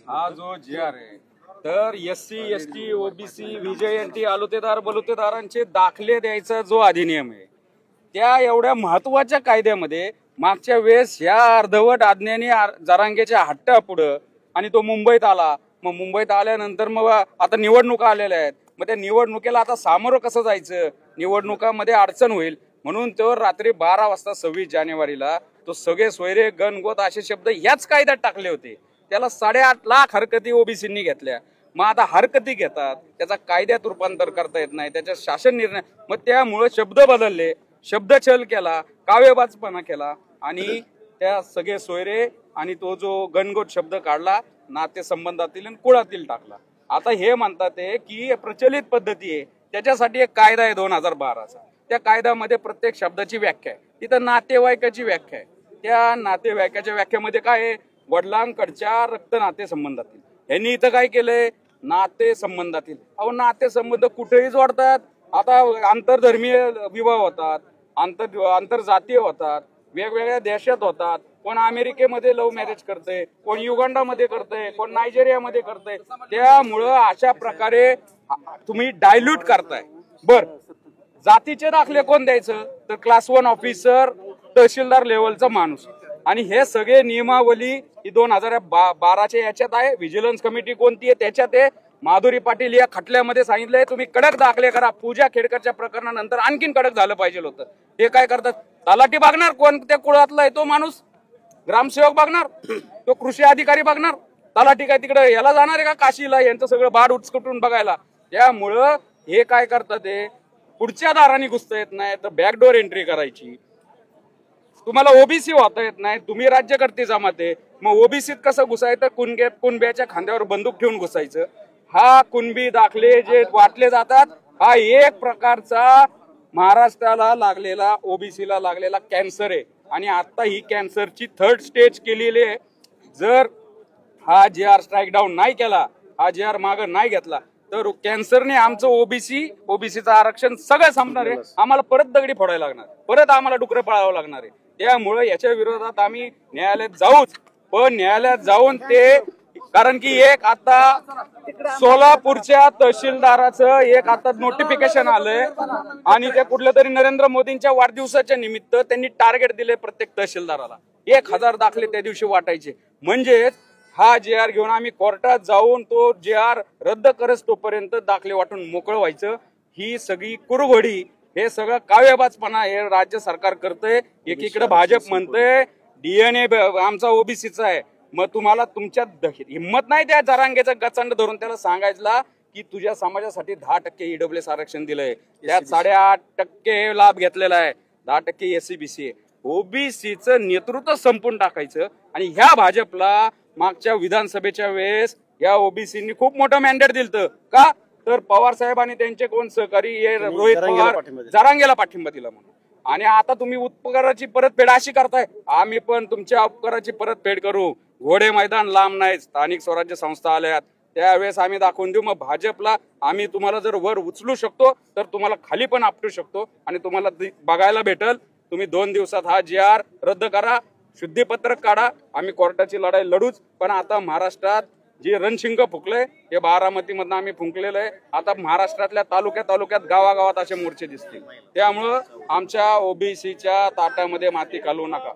हा जो जी आर आहे तर SC ST OBC VJNT आलुतेदार बलुतेदारांचे दाखले द्यायचा जो अधिनियम आहे त्या एवढ्या महत्वाच्या कायद्यामध्ये मागच्या वेळेस या अर्धवट आज्ञानी जरांगेच्या हट्टापुढं आणि तो मुंबईत आला। मग मुंबईत आल्यानंतर मग आता निवडणुका आलेल्या आहेत, मग त्या निवडणुकीला आता सामोरं कसं जायचं, निवडणुकामध्ये अडचण होईल म्हणून तो रात्री 12 वाजता 26 जानेवारीला तो सगळे सोयरे गणगोत असे शब्द याच कायद्यात टाकले होते। त्याला 8.5 लाख हरकती ओबीसींनी घेतल्या। मग आता हरकती घेतात त्याचा कायद्यात रूपांतर करता येत नाही, त्याच्या शासन निर्णय, मग त्यामुळे शब्द बदलले, शब्दछल केला, काव्यबाजपणा केला आणि त्या सगळे सोयरे आणि तो जो गणगोत शब्द काढला नातेसंबंधातील आणि कुळातील टाकला। आता हे म्हणतात की प्रचलित पद्धती आहे, त्याच्यासाठी एक कायदा आहे 2012चा, त्या कायद्यामध्ये प्रत्येक शब्दाची व्याख्या आहे, तिथं नातेवाईकाची व्याख्या आहे। त्या नातेवाईकाच्या व्याख्येमध्ये काय आहे, वडिलांकडच्या रक्त नातेसंबंधातील। यांनी इथं काय केलंय, नातेसंबंधातील। अहो नातेसंबंध कुठेही जोडतात, आता आंतरधर्मीय विवाह होतात, आंतरजातीय होतात, वेगवेगळ्या देशात होतात, कोण अमेरिकेमध्ये लव्ह मॅरेज करते, कोण युगांडामध्ये करते, कोण नायजेरियामध्ये करते। त्यामुळं अशा प्रकारे तुम्ही डायल्यूट करताय। बर, जातीचे दाखले कोण द्यायचं, तर क्लास 1 ऑफिसर, तहसीलदार लेवलचा माणूस। आणि हे सगळे नियमावली ही 2012च्या याच्यात आहे। व्हिजिलन्स कमिटी कोणती आहे त्याच्यात आहे। माधुरी पाटील या खटल्यामध्ये सांगितलंय तुम्ही कडक दाखले करा। पूजा खेडकरच्या प्रकरणानंतर आणखीन कडक झालं पाहिजे होतं। हे काय करतात, तलाठी बघणार कोण त्या कुळातला आहे तो माणूस, ग्रामसेवक बघणार, तो कृषी अधिकारी बघणार, तलाठी काय तिकडे याला जाणार आहे का काशीला, यांचं सगळं बाड उचकटून बघायला। त्यामुळं हे काय करतात, ते पुढच्या दाराने घुसता येत नाही तर बॅकडोर एंट्री करायची। तुम्हाला ओबीसी होता येत नाही, तुम्ही राज्यकर्ते जमात आहे, मग ओबीसीत कसं घुसायचं, कुणब्याच्या खांद्यावर बंदूक ठेवून घुसायचं। हा कुणबी दाखले जे वाटले जातात हा एक प्रकारचा महाराष्ट्राला लागलेला, ओबीसीला लागलेला कॅन्सर आहे आणि आता ही कॅन्सरची 3rd स्टेज केलेली आहे। जर हा JR स्ट्राईक डाऊन नाही केला, हा JR मागे नाही घेतला तर कॅन्सरने आमचं ओबीसीचं आरक्षण सगळं संपणार आहे। आम्हाला परत दगडी फोडायला लागणार, परत आम्हाला डुकरं पळावं लागणार आहे। त्यामुळे याच्या विरोधात आम्ही न्यायालयात जाऊच, पण न्यायालयात जाऊन ते, कारण की एक आता सोलापूरच्या तहसीलदाराचं एक आता नोटिफिकेशन आलंय आणि ते कुठल्या तरी नरेंद्र मोदींच्या वाढदिवसाच्या निमित्त त्यांनी टार्गेट दिले प्रत्येक तहसीलदाराला 1000 दाखले त्या दिवशी वाटायचे। म्हणजेच हा JR घेऊन आम्ही कोर्टात जाऊन तो JR रद्द करस तोपर्यंत दाखले वाटून मोकळं व्हायचं। ही सगळी कुरघोडी, हे सगळं काव्यबाजपणा हे राज्य सरकार करतंय। एकीकडे भाजप म्हणतंय DNA आमचा ओबीसीचा आहे, मग तुम्हाला तुमच्यात हिंमत नाही त्या जरांगेचा गचंड धरून त्याला सांगायला की तुझ्या समाजासाठी 10% EWS आरक्षण दिलंय, त्यात 8.5% लाभ घेतलेला आहे, 10% SC BC आहे। ओबीसीचं नेतृत्व संपून टाकायचं। आणि ह्या भाजपला मागच्या विधानसभेच्या वेळेस या ओबीसींनी खूप मोठं मॅन्डेट दिलं का, तर पवार साहेब आणि त्यांचे कोण सहकारी रोहित पवार जरांगेला पाठिंबा दिला म्हणून। आणि आता तुम्ही उपकाराची परतफेड अशी करताय, आम्ही पण तुमच्या उपकाराची परतफेड करू। घोडे मैदान लांब नाही, स्थानिक स्वराज्य संस्था आल्यात त्यावेळेस आम्ही दाखवून देऊ। मग भाजपला आम्ही तुम्हाला जर वर उचलू शकतो तर तुम्हाला खाली पण आपटू शकतो आणि तुम्हाला बघायला भेटल। तुम्ही 2 दिवसात हा JR रद्द करा, शुद्धीपत्रक काढा, आम्ही कोर्टाची लढाई लढूच। पण आता महाराष्ट्रात जे रणशिंग फुंकलंय हे बारामतीमधनं आम्ही फुंकलेलं आहे। आता महाराष्ट्रातल्या तालुक्यात गावागावात असे मोर्चे दिसतील। त्यामुळं आमच्या ओबीसीच्या ताटामध्ये माती घालू नका।